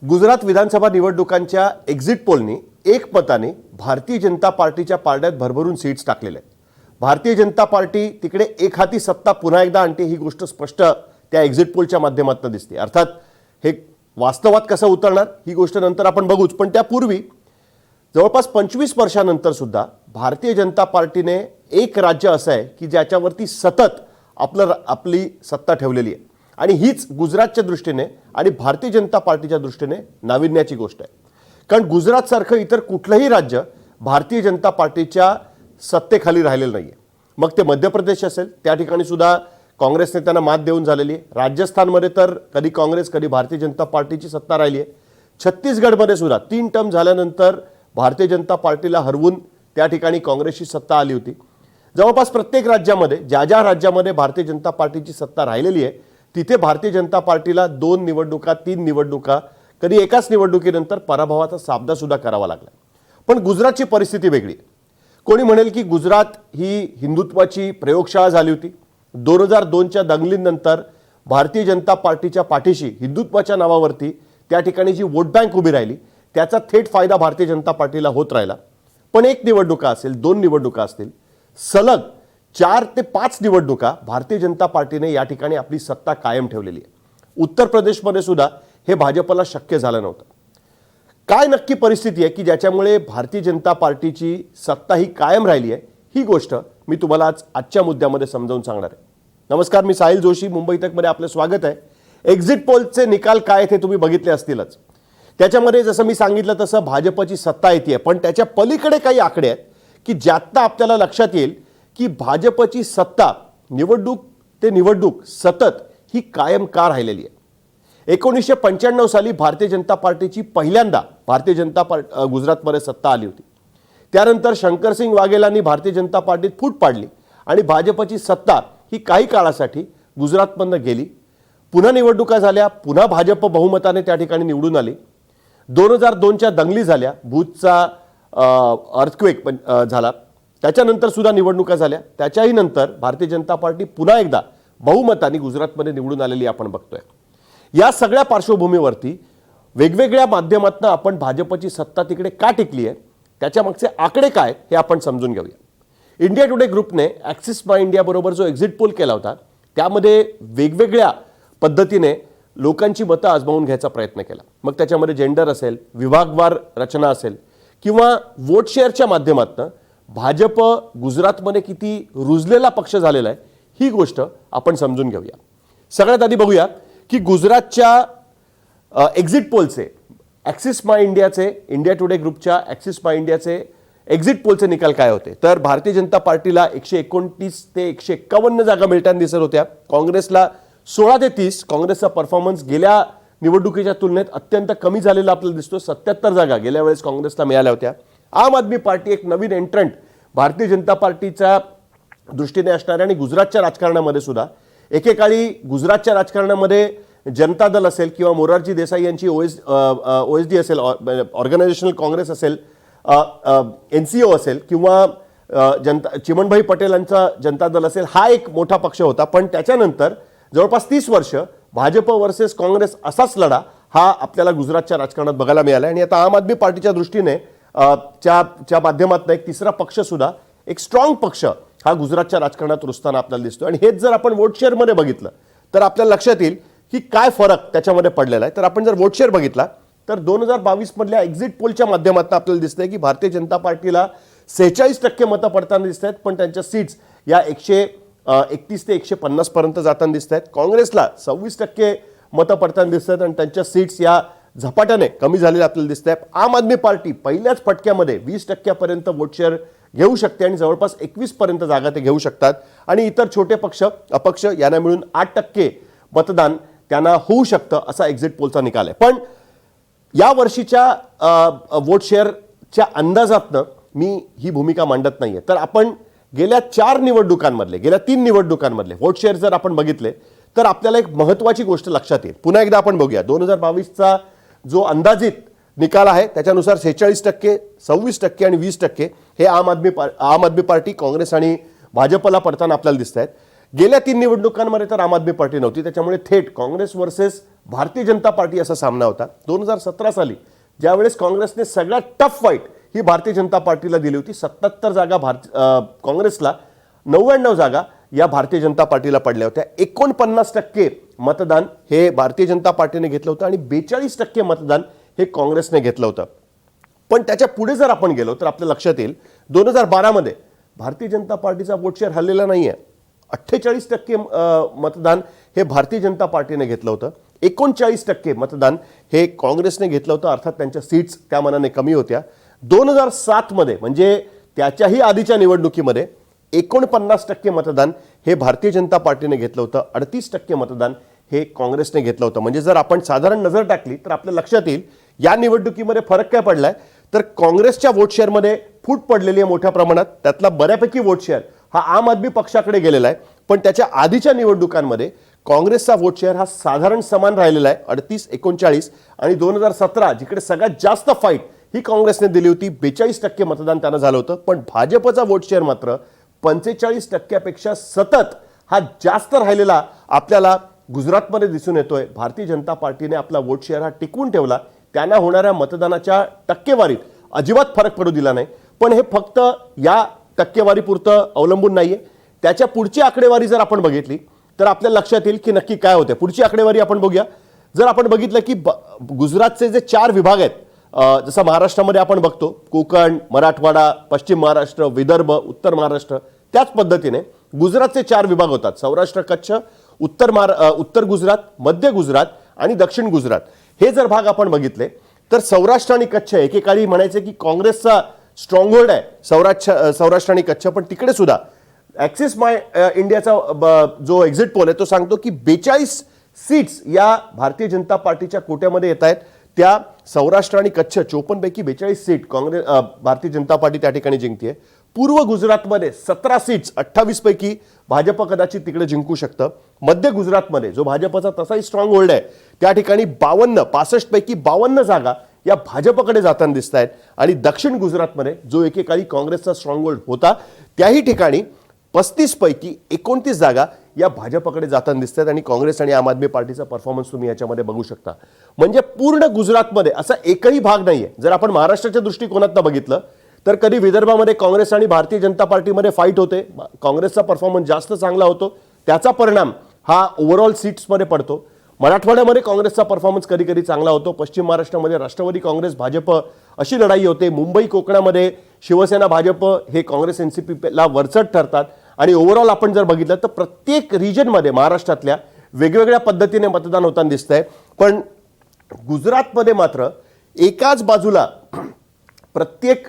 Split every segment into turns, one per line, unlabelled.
गुजरात विधानसभा निवडणुकांच्या एक्झिट पोलनी एकमताने भारतीय जनता पार्टीच्या पारड्यात भरभरून सीट्स टाकलेल्या आहेत. भारतीय जनता पार्टी तिकडे एक हाती सत्ता पुन्हा एकदा आणते ही गोष्ट स्पष्ट त्या एक्झिट पोलच्या माध्यमातून दिसते. अर्थात हे वास्तवात कसं उतरणार ही गोष्ट नंतर आपण बघूच, पण त्यापूर्वी जवळपास 25 वर्षांनंतर सुद्धा भारतीय जनता पार्टीने एक राज्य असं आहे की ज्याच्यावरती सतत आपली सत्ता ठेवलेली आहे आणि हीच गुजरातच्या दृष्टीने आणि भारतीय जनता पार्टीच्या दृष्टीने नाविन्याची गोष्ट आहे. कारण गुजरातसारखं इतर कुठलंही राज्य भारतीय जनता पार्टीच्या सत्तेखाली राहिलेलं नाही आहे. मग ते मध्य प्रदेश असेल, त्या ठिकाणी सुद्धा काँग्रेसने त्यांना मात देऊन झालेली आहे. राजस्थानमध्ये तर कधी काँग्रेस कधी भारतीय जनता पार्टीची सत्ता राहिली आहे. छत्तीसगडमध्ये सुद्धा 3 टर्म झाल्यानंतर भारतीय जनता पार्टीला हरवून त्या ठिकाणी काँग्रेसची सत्ता आली होती. जवळपास प्रत्येक राज्यामध्ये ज्या राज्यामध्ये भारतीय जनता पार्टीची सत्ता राहिलेली आहे तिथे भारतीय जनता पार्टीला 2 निवडणुका 3 निवडणुका कधी एकाच निवडणुकीनंतर पराभवाचा सामना सुद्धा करावा लागला. पण गुजरातची परिस्थिती वेगळी आहे. कोणी म्हणेल की गुजरात ही हिंदुत्वाची प्रयोगशाळा झाली होती. 2002च्या दंगलीनंतर भारतीय जनता पार्टीच्या पाठीशी हिंदुत्वाच्या नावावरती त्या ठिकाणी जी वोट बँक उभी राहिली त्याचा थेट फायदा भारतीय जनता पार्टीला होत राहिला. पण 1 निवडणुका असेल, 2 निवडणुका असतील, सलग 4 ते 5 निवडणुका भारतीय जनता पार्टीने या ठिकाणी आपली सत्ता कायम ठेवलेली आहे. उत्तर प्रदेशमध्ये सुद्धा हे भाजपला शक्य झालं नव्हतं. काय नक्की परिस्थिती आहे की ज्याच्यामुळे भारतीय जनता पार्टीची सत्ता ही कायम राहिली आहे ही गोष्ट मी तुम्हाला आजच्या मुद्द्यामध्ये समजावून सांगणार आहे. नमस्कार, मी साहिल जोशी, मुंबई तकमध्ये आपलं स्वागत आहे. एक्झिट पोलचे निकाल काय आहेत हे तुम्ही बघितले असतीलच. त्याच्यामध्ये जसं मी सांगितलं तसं भाजपची सत्ता येते, पण त्याच्या पलीकडे काही आकडे आहेत की ज्यात आपल्याला लक्षात येईल की भाजपची सत्ता निवडणूक ते निवडणूक सतत ही कायम का राहिलेली आहे. 1995 साली भारतीय जनता पार्टीची पहिल्यांदा भारतीय जनता गुजरातमध्ये सत्ता आली होती. त्यानंतर शंकरसिंग वाघेलांनी भारतीय जनता पार्टीत फूट पाडली आणि भाजपची सत्ता ही काही काळासाठी गुजरातमधनं गेली. पुन्हा निवडणुका झाल्या, पुन्हा भाजप बहुमताने त्या ठिकाणी निवडून आली. 2002च्या दंगली झाल्या, भूजचा अर्थक्वेक झाला, त्याच्यानंतर सुद्धा निवडणुका झाल्या. त्याच्याही नंतर भारतीय जनता पार्टी पुन्हा एकदा बहुमताने गुजरातमध्ये निवडून आलेली आपण बघतोय. या सगळ्या पार्श्वभूमीवरती वेगवेगळ्या माध्यमातून आपण भाजपची सत्ता तिकडे का टिकली आहे त्याच्या मागचे आकडे काय हे आपण समजून घेऊया. इंडिया टुडे ग्रुपने ॲक्सिस माय इंडिया बरोबर जो एक्झिट पोल केला होता त्यामध्ये वेगवेगळ्या पद्धतीने लोकांची मतं आजमावून घ्यायचा प्रयत्न केला. मग त्याच्यामध्ये जेंडर असेल, विभागवार रचना असेल किंवा वोट शेअरच्या माध्यमातून भाजप गुजरातमध्ये किती रुजलेला पक्ष झालेला आहे ही गोष्ट आपण समजून घेऊया. सगळ्यात आधी बघूया की गुजरातच्या एक्झिट पोलचे ॲक्सिस माय इंडियाचे, इंडिया टुडे ग्रुपच्या ॲक्सिस माय इंडियाचे एक्झिट पोलचे निकाल काय होते. तर भारतीय जनता पार्टीला 129 ते 151 जागा मिळताना दिसत होत्या. काँग्रेसला 16 ते 30. काँग्रेसचा परफॉर्मन्स गेल्या निवडणुकीच्या तुलनेत अत्यंत कमी झालेला आपल्याला दिसतो. 77 जागा गेल्या वेळेस काँग्रेसला मिळाल्या होत्या. आम आदमी पार्टी एक नवीन एंट्रंट भारतीय जनता पार्टीच्या दृष्टीने असणारे आणि गुजरातच्या राजकारणामध्ये सुद्धा एकेकाळी गुजरातच्या राजकारणामध्ये जनता दल असेल किंवा मोरारजी देसाई यांची OSD असेल, ऑर्गनायझेशनल काँग्रेस असेल, NCO असेल किंवा चिमणभाई पटेलांचा जनता दल असेल, हा एक मोठा पक्ष होता. पण त्याच्यानंतर जवळपास 30 वर्ष भाजप वर्सेस काँग्रेस असाच लढा हा आपल्याला गुजरातच्या राजकारणात बघायला मिळाला. आणि आता आम आदमी पार्टीच्या दृष्टीने च्या माध्यमातून एक तिसरा पक्ष सुद्धा एक स्ट्रॉंग पक्ष हा गुजरातच्या राजकारणात रुजताना आपल्याला दिसतो. आणि हेच जर आपण वोट शेअरमध्ये बघितलं तर आपल्याला लक्षात येईल की काय फरक त्याच्यामध्ये पडलेला आहे. तर आपण जर वोट शेअर बघितला तर 2022 मधल्या एक्झिट पोलच्या माध्यमातून आपल्याला दिसतंय की भारतीय जनता पार्टीला 46% मतं पडताना दिसत आहेत, पण त्यांच्या सीट्स या 131 ते 150 पर्यंत जाताना दिसत आहेत. काँग्रेसला 26% मतं पडताना दिसत आहेत आणि त्यांच्या सीट्स या झपाट्याने कमी झालेल्या आपल्याला दिसत आहेत. आम आदमी पार्टी पहिल्याच फटक्यामध्ये 20% वोट शेअर घेऊ शकते आणि जवळपास 21 पर्यंत जागा ते घेऊ शकतात. आणि इतर छोटे पक्ष अपक्ष यांना मिळून 8% मतदान त्यांना होऊ शकतं असा एक्झिट पोलचा निकाल आहे. पण या वर्षीच्या वोट शेअरच्या अंदाजातनं मी ही भूमिका मांडत नाहीये. तर आपण गेल्या 4 निवडणुकांमधले, गेल्या 3 निवडणुकांमधले वोट शेअर जर आपण बघितले तर आपल्याला एक महत्त्वाची गोष्ट लक्षात येईल. पुन्हा एकदा आपण बघूया 2022चा जो अंदाजित निकाल आहे त्याच्यानुसार 46%, 26% आणि 20% हे आम आदमी पार्टी, काँग्रेस आणि भाजपला पडताना आपल्याला दिसत आहेत. गेल्या 3 निवडणुकांमध्ये तर आम आदमी पार्टी नव्हती, त्याच्यामुळे थेट काँग्रेस वर्सेस भारतीय जनता पार्टी असा सामना होता. 2017 साली ज्यावेळेस काँग्रेसने सगळ्यात टफ फाईट ही भारतीय जनता पार्टीला दिली होती, 77 जागा काँग्रेसला, 99 जागा या भारतीय जनता पार्टीला पडल्या होत्या. 49% मतदान हे भारतीय जनता पार्टीने घेतलं होतं आणि 42% मतदान हे काँग्रेसने घेतलं होतं. पण त्याच्या पुढे जर आपण गेलो तर आपल्या लक्षात येईल 2012 मध्ये भारतीय जनता पार्टीचा वोट शेअर हल्लेला नाहीये. 48% मतदान हे भारतीय जनता पार्टीने घेतलं होतं, 39% मतदान हे काँग्रेसने घेतलं होतं. अर्थात त्यांच्या सीट्स त्या मानाने कमी होत्या. 2007 मध्ये म्हणजे त्याच्याही आधीच्या निवडणुकीमध्ये 49% मतदान हे भारतीय जनता पार्टीने घेतलं होतं, 38% मतदान हे काँग्रेसने घेतलं होतं. म्हणजे जर आपण साधारण नजर टाकली तर आपल्या लक्षात येईल या निवडणुकीमध्ये फरक काय पडलाय, तर काँग्रेसच्या वोट शेअरमध्ये फूट पडलेली आहे मोठ्या प्रमाणात. त्यातला बऱ्यापैकी वोट शेअर हा आम आदमी पक्षाकडे गेलेला आहे. पण त्याच्या आधीच्या निवडणुकांमध्ये काँग्रेसचा वोट शेअर हा साधारण समान राहिलेला आहे, 38-39. आणि 2017 जिकडे सगळ्यात जास्त फाईट ही काँग्रेसने दिली होती, 42% मतदान त्यांना झालं होतं. पण भाजपचा वोट शेअर मात्र 45% सतत हा जास्त राहिलेला आपल्याला गुजरातमध्ये दिसून येतोय. भारतीय जनता पार्टीने आपला वोट शेअर हा टिकवून ठेवला. त्यांना होणाऱ्या मतदानाच्या टक्केवारीत अजिबात फरक पडू दिला नाही. पण हे फक्त या टक्केवारीपुरतं अवलंबून नाहीये. त्याच्या पुढची आकडेवारी जर आपण बघितली तर आपल्या लक्षात येईल की नक्की काय होते. पुढची आकडेवारी आपण बघूया. जर आपण बघितलं की गुजरातचे जे 4 विभाग आहेत, जसं महाराष्ट्रामध्ये आपण बघतो कोकण, मराठवाडा, पश्चिम महाराष्ट्र, विदर्भ, उत्तर महाराष्ट्र, त्याच पद्धतीने गुजरातचे 4 विभाग होतात. सौराष्ट्र, कच्छ, उत्तर गुजरात, मध्य गुजरात आणि दक्षिण गुजरात. हे जर भाग आपण बघितले तर सौराष्ट्र आणि कच्छ एकेकाळी म्हणायचे की काँग्रेसचा स्ट्रॉंगहोल्ड आहे सौराष्ट्र आणि कच्छ. पण तिकडे सुद्धा ॲक्सिस माय इंडियाचा जो एक्झिट पोल आहे तो सांगतो की 42 सीट्स या भारतीय जनता पार्टीच्या कोट्यामध्ये येत आहेत. त्या सौराष्ट्र आणि कच्छ 54 पैकी 42 सीट भारतीय जनता पार्टी त्या ठिकाणी जिंकते. पूर्व गुजरातमध्ये 17 सीट्स, 28 पैकी भाजप कदाचित तिकडे जिंकू शकतं. मध्य गुजरातमध्ये जो भाजपचा तसाही स्ट्रॉंग होल्ड आहे त्या ठिकाणी 65 पैकी 52 जागा या भाजपकडे जाताना दिसत आहेत. आणि दक्षिण गुजरातमध्ये जो एकेकाळी काँग्रेसचा स्ट्रॉंग होल्ड होता त्याही ठिकाणी 35 पैकी 29 जागा या भाजपकडे जाताना दिसत आहेत. आणि काँग्रेस आणि आम आदमी पार्टीचा परफॉर्मन्स तुम्ही याच्यामध्ये बघू शकता. म्हणजे पूर्ण गुजरातमध्ये असा एकही भाग नाहीये. जर आपण महाराष्ट्राच्या दृष्टिकोनातून बघितलं तर कधी विदर्भामध्ये काँग्रेस आणि भारतीय जनता पार्टीमध्ये फाईट होते, काँग्रेसचा परफॉर्मन्स जास्त चांगला होतो, त्याचा परिणाम हा ओव्हरऑल सीट्समध्ये पडतो. मराठवाड्यामध्ये काँग्रेसचा परफॉर्मन्स कधी कधी चांगला होतो. पश्चिम महाराष्ट्रामध्ये राष्ट्रवादी काँग्रेस भाजप अशी लढाई होते. मुंबई कोकणामध्ये शिवसेना भाजप हे काँग्रेस एनसीपीला वरचढ ठरतात. आणि ओव्हरऑल आपण जर बघितलं तर प्रत्येक रिजनमध्ये महाराष्ट्रातल्या वेगवेगळ्या पद्धतीने मतदान होताना दिसतंय. पण गुजरातमध्ये मात्र एकाच बाजूला प्रत्येक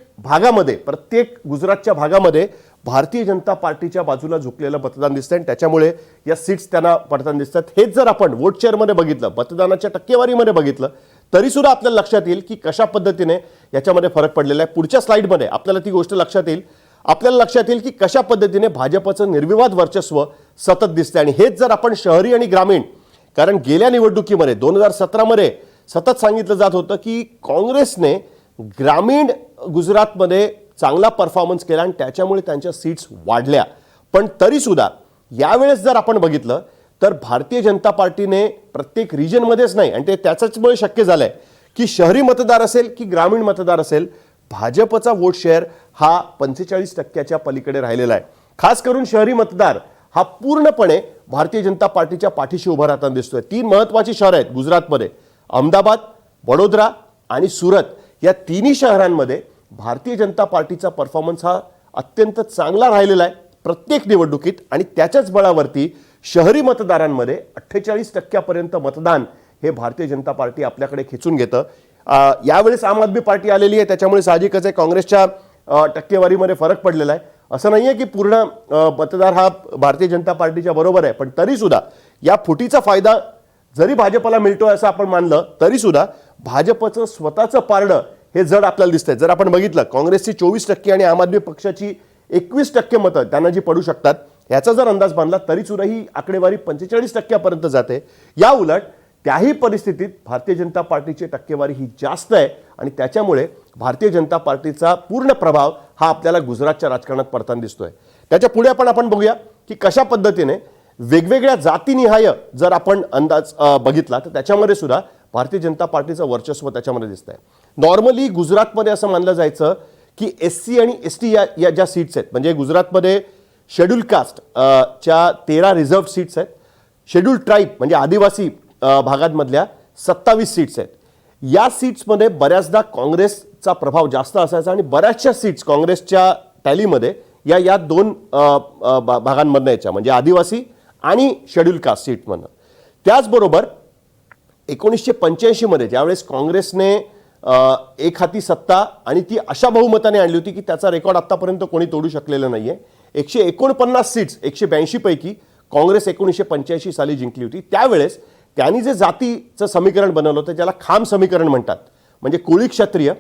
गुजरातच्या भागामध्ये भारतीय जनता पार्टीच्या बाजूला झुकलेलं मतदान दिसतंय. आणि त्याच्यामुळे या सीट्स त्यांना पडताना दिसतात. हेच जर आपण वोट शेअरमध्ये बघितलं, मतदानाच्या टक्केवारीमध्ये बघितलं तरी सुद्धा आपल्याला लक्षात येईल की कशा पद्धतीने याच्यामध्ये फरक पडलेला आहे. पुढच्या स्लाइडमध्ये आपल्याला ती गोष्ट लक्षात येईल. आपल्याला लक्षात येईल की कशा पद्धतीने भाजपचं निर्विवाद वर्चस्व सतत दिसतंय. आणि हेच जर आपण शहरी आणि ग्रामीण, कारण गेल्या निवडणुकीमध्ये 2017 मध्ये सतत सांगितलं जात होतं की काँग्रेसने ग्रामीण गुजरातमध्ये चांगला परफॉर्मन्स केला आणि त्याच्यामुळे त्यांच्या सीट्स वाढल्या. पण तरी सुद्धा यावेळेस जर आपण बघितलं तर भारतीय जनता पार्टीने प्रत्येक रिजनमध्येच नाही, आणि ते त्याच्यामुळे शक्य झालंय की शहरी मतदार असेल की ग्रामीण मतदार असेल, भाजपचा वोट शेअर हा 45% पलीकडे राहिलेला आहे. खास करून शहरी मतदार हा पूर्णपणे भारतीय जनता पार्टीच्या पाठीशी उभा राहताना दिसतोय. 3 महत्त्वाची शहरं आहेत गुजरातमध्ये, अहमदाबाद, वडोदरा आणि सुरत. या तिन्ही शहरांमध्ये भारतीय जनता पार्टीचा परफॉर्मन्स हा अत्यंत चांगला राहिलेला आहे प्रत्येक निवडणुकीत. आणि त्याच्याच बळावरती शहरी मतदारांमध्ये 48% मतदान हे भारतीय जनता पार्टी आपल्याकडे खेचून घेतं. यावेळेस आम आदमी पार्टी आलेली आहे, त्याच्यामुळे साहजिकच आहे काँग्रेसच्या टक्केवारीमध्ये फरक पडलेला आहे. असं नाहीये की पूर्ण मतदार हा भारतीय जनता पार्टीच्या बरोबर आहे. पण तरी सुद्धा या फुटीचा फायदा जरी भाजपला मिळतोय असं आपण मानलं तरी सुद्धा भाजपचं स्वतःचं पारडं हे जड आपल्याला दिसतंय. जर आपण बघितलं काँग्रेसची 24% आणि आम आदमी पक्षाची 21% मतं त्यांना जी पडू शकतात याचा जर अंदाज बांधला तरी सुद्धा ही आकडेवारी 45% पर्यंत जाते. या उलट त्याही परिस्थितीत भारतीय जनता पार्टीची टक्केवारी ही जास्त आहे आणि त्याच्यामुळे भारतीय जनता पार्टीचा पूर्ण प्रभाव हा आपल्याला गुजरातच्या राजकारणात पडताना दिसतोय. त्याच्या पुढे आपण बघूया की कशा पद्धतीने वेगवेगळ्या जातीनिहाय जर आपण अंदाज बघितला तर त्याच्यामध्ये सुद्धा भारतीय जनता पार्टीचं वर्चस्व त्याच्यामध्ये दिसत आहे. नॉर्मली गुजरातमध्ये असं मानलं जायचं की SC आणि ST या ज्या सीट्स आहेत, म्हणजे गुजरातमध्ये शेड्यूल कास्ट च्या 13 रिझर्व्ड सीट्स आहेत, शेड्यूल ट्राईब म्हणजे आदिवासी भागांमधल्या 27 सीट्स आहेत. या सीट्समध्ये बऱ्याचदा काँग्रेसचा प्रभाव जास्त असायचा आणि बऱ्याचशा सीट्स काँग्रेसच्या टॅलीमध्ये या दोन भागांमधनं यायच्या, म्हणजे आदिवासी आणि शेड्यूल कास्ट सीटमधनं. त्याचबरोबर 1985 मध्ये ज्यावेळेस काँग्रेसने एक हाती सत्ता आणि ती अशा बहुमताने आणली होती की त्याचा रेकॉर्ड आतापर्यंत कोणी तोडू शकलेलं नाहीये. 149 सीट्स 182 पैकी काँग्रेस 1985 साली जिंकली होती. त्यावेळेस त्यांनी जे जातीचं समीकरण बनवलं होतं ज्याला खाम समीकरण म्हणतात, म्हणजे कोळी क्षत्रिय,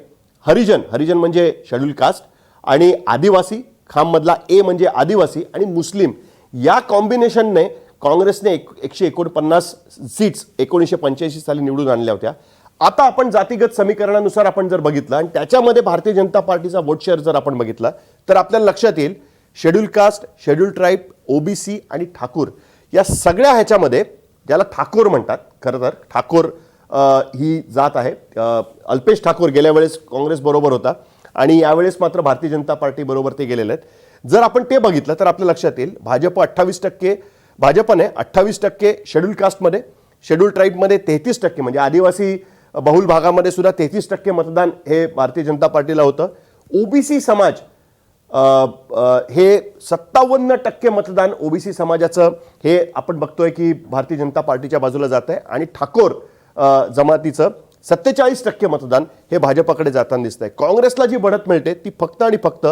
हरिजन म्हणजे शेड्यूल कास्ट आणि आदिवासी, खाममधला A म्हणजे आदिवासी आणि मुस्लिम, या कॉम्बिनेशनने काँग्रेसने 149 सीट्स 1985 साली निवडून आणल्या होत्या. आता आपण जातीगत समीकरणानुसार आपण जर बघितलं आणि त्याच्यामध्ये भारतीय जनता पार्टीचा वोट शेअर जर आपण बघितला तर आपल्याला लक्षात येईल schedule caste, schedule tribe, OBC आणि ठाकूर या सगळ्या ह्याच्यामध्ये, ज्याला ठाकूर म्हणतात, खरं तर ठाकूर ही जात आहे. अल्पेश ठाकूर गेल्या वेळेस काँग्रेस बरोबर होता आणि यावेळेस मात्र भारतीय जनता पार्टी बरोबर ते गेलेले आहेत. जर आपण ते बघितलं तर आपल्या लक्षात येईल भाजपने 28% शेड्यूल कास्टमध्ये, शेड्यूल ट्राईबमध्ये 33%, म्हणजे आदिवासी बहुल भागामध्ये सुद्धा 33% मतदान हे भारतीय जनता पार्टीला होतं. OBC समाज हे 57% मतदान OBC समाजाचं हे आपण बघतोय की भारतीय जनता पार्टीच्या बाजूला जात आहे आणि ठाकूर जमातीचं 47% मतदान हे भाजपकडे जाताना दिसत आहे. काँग्रेसला जी बढत मिळते ती फक्त आणि फक्त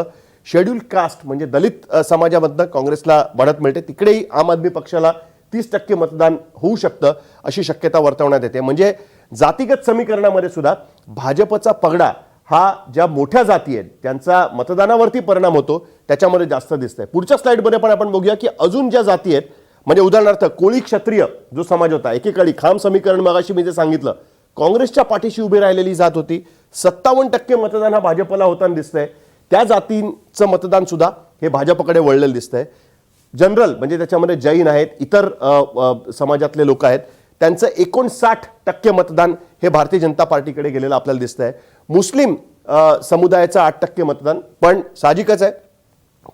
शेड्यूल कास्ट म्हणजे दलित समाजामधनं काँग्रेसला बढत मिळते. तिकडेही आम आदमी पक्षाला 30% मतदान होऊ शकतं अशी शक्यता वर्तवण्यात येते. म्हणजे जातीगत समीकरणामध्ये सुद्धा भाजपचा पगडा हा ज्या मोठ्या जाती आहेत त्यांचा मतदानावरती परिणाम होतो त्याच्यामध्ये जास्त दिसतंय. पुढच्या स्लाइडमध्ये पण आपण बघूया की अजून ज्या जाती आहेत, म्हणजे उदाहरणार्थ कोळी क्षत्रिय जो समाज होता, एकेकाळी खाम समीकरण मगाशी मी जे सांगितलं काँग्रेसच्या पाठीशी उभी राहिलेली जात होती, 57% मतदान हा भाजपला होताना दिसतंय. त्या जातींचं मतदान सुद्धा हे भाजपकडे वळलेलं दिसतंय. जनरल म्हणजे त्याच्यामध्ये जैन आहेत, इतर समाजातले लोक आहेत, त्यांचं 59% मतदान हे भारतीय जनता पार्टीकडे गेलेलं आपल्याला दिसतंय. मुस्लिम समुदायाचं 8% मतदान, पण साहजिकच आहे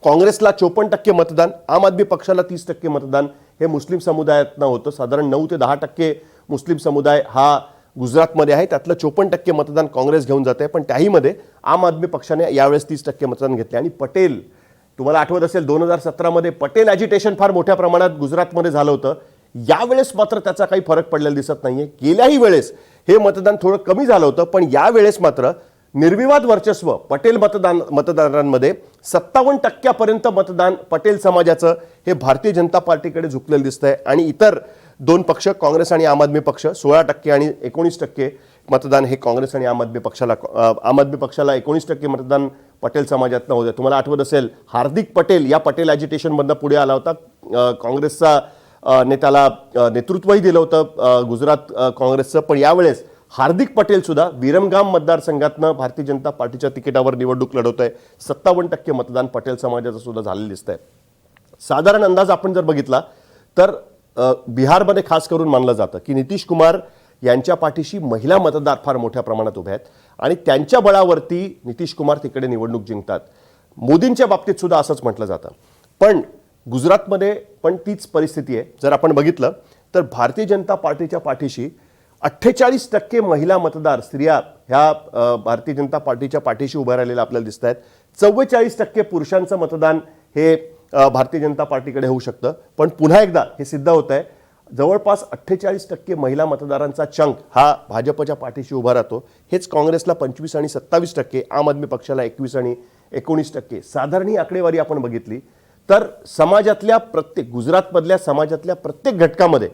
काँग्रेसला 54% मतदान, आम आदमी पक्षाला 30% मतदान हे मुस्लिम समुदायातनं होतं. साधारण 9 ते 10% मुस्लिम समुदाय हा गुजरातमध्ये आहे, त्यातलं 54% मतदान काँग्रेस घेऊन जाते. पण त्याहीमध्ये आम आदमी पक्षाने यावेळेस 30% मतदान घेतले. आणि पटेल, तुम्हाला आठवत असेल 2017 मध्ये पटेल ॲजिटेशन फार मोठ्या प्रमाणात गुजरातमध्ये झालं होतं. यावेळेस मात्र त्याचा काही फरक पडलेला दिसत नाहीये. गेल्याही वेळेस हे मतदान थोडं कमी झालं होतं, पण यावेळेस मात्र निर्विवाद वर्चस्व पटेल मतदारांमध्ये 57% पर्यंत मतदान पटेल समाजाचं हे भारतीय जनता पार्टीकडे झुकलेलं दिसतंय. आणि इतर दोन पक्ष काँग्रेस आणि आम आदमी पक्ष 16% आणि 19% मतदान हे काँग्रेस आणि आम आदमी पक्षाला 19% मतदान पटेल समाजातनं होते. तुम्हाला आठवत असेल हार्दिक पटेल या पटेल ॲजिटेशनमधनं पुढे आला होता. काँग्रेसचा नेत्याला नेतृत्वही दिलं होतं गुजरात काँग्रेसचं. पण यावेळेस हार्दिक पटेल सुद्धा विरमगाम मतदारसंघातनं भारतीय जनता पार्टीच्या तिकिटावर निवडणूक लढवत आहे. 57% मतदान पटेल समाजाचं सुद्धा झालेलं दिसतंय. साधारण अंदाज आपण जर बघितला तर बिहारमध्ये खास करून मानलं जातं की नितीश कुमार यांच्या पाठीशी महिला मतदार फार मोठ्या प्रमाणात उभे आहेत आणि त्यांच्या बळावरती नितीश कुमार तिकडे निवडणूक जिंकतात. मोदींच्या बाबतीत सुद्धा असंच म्हटलं जातं. पण गुजरातमध्ये पण तीच परिस्थिती आहे. जर आपण बघितलं तर भारतीय जनता पार्टीच्या पाठीशी 48% महिला मतदार स्त्रिया ह्या भारतीय जनता पार्टीच्या पाठीशी उभ्या राहिलेल्या आपल्याला दिसत आहेत. 44% पुरुषांचं मतदान हे भारतीय जनता पार्टीकडे होऊ शकतं. पण पुन्हा एकदा हे सिद्ध होत आहे जवळपास 48% महिला मतदारांचा चंक हा भाजपच्या पाठीशी उभा राहतो. हेच काँग्रेसला 25 आणि 27%, आम आदमी पक्षाला 21 आणि 19%. साधारण ही आकडेवारी आपण बघितली तर गुजरातमधल्या समाजातल्या प्रत्येक घटकामध्ये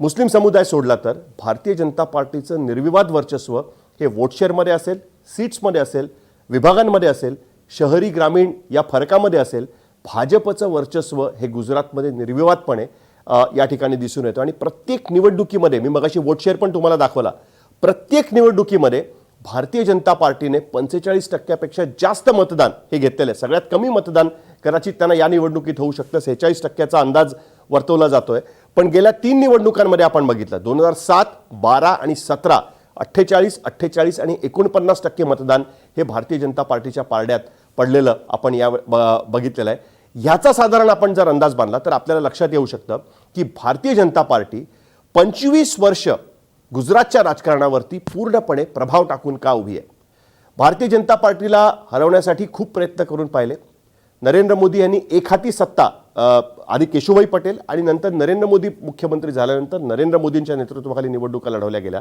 मुस्लिम समुदाय सोडला तर भारतीय जनता पार्टीचं निर्विवाद वर्चस्व हे वोट शेअरमध्ये असेल, सीट्समध्ये असेल, विभागांमध्ये असेल, शहरी ग्रामीण या फरकामध्ये असेल, भाजपचं वर्चस्व हे गुजरातमध्ये निर्विवादपणे या ठिकाणी दिसून येतं. आणि प्रत्येक निवडणुकीमध्ये मी मगाशी वोट शेअर पण तुम्हाला दाखवला, प्रत्येक निवडणुकीमध्ये भारतीय जनता पार्टीने 45%पेक्षा जास्त मतदान हे घेतलेलं आहे. सगळ्यात कमी मतदान कदाचित त्यांना या निवडणुकीत होऊ शकतं. 46%चा अंदाज वर्तवला जातोय. पण गेल्या 3 निवडणुकांमध्ये आपण बघितलं 2007, 12 आणि 17 48 आणि 49% मतदान हे भारतीय जनता पार्टीच्या पारड्यात पडलेलं आपण या बघितलेलं आहे. ह्याचा साधारण आपण जर अंदाज बांधला तर आपल्याला लक्षात येऊ शकतं की भारतीय जनता पार्टी 25 वर्ष गुजरातच्या राजकारणावरती पूर्णपणे प्रभाव टाकून का उभी आहे. भारतीय जनता पार्टीला हरवण्यासाठी खूप प्रयत्न करून पाहिले. नरेंद्र मोदी यांनी एक हाती सत्ता आधी केशुभाई पटेल आणि नंतर नरेंद्र मोदी मुख्यमंत्री झाल्यानंतर नरेंद्र मोदींच्या नेतृत्वाखाली निवडणुका लढवल्या गेल्या.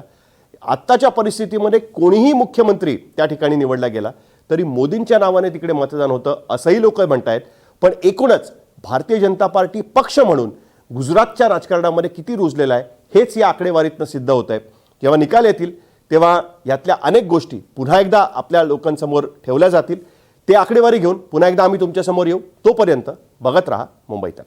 आत्ताच्या परिस्थितीमध्ये कोणीही मुख्यमंत्री त्या ठिकाणी निवडला गेला तरी मोदींच्या नावाने तिकडे मतदान होतं असंही लोक म्हणतायत. पण एकूणच भारतीय जनता पार्टी पक्ष म्हणून गुजरातच्या राजकारणामध्ये किती रुजलेला आहे हेच या आकडेवारीतनं सिद्ध होत आहे. जेव्हा निकाल येतील तेव्हा यातल्या अनेक गोष्टी पुन्हा एकदा आपल्या लोकांसमोर ठेवल्या जातील. ते आकडेवारी घेऊन पुन्हा एकदा आम्ही तुमच्यासमोर येऊ. तोपर्यंत बघत राहा मुंबई तक.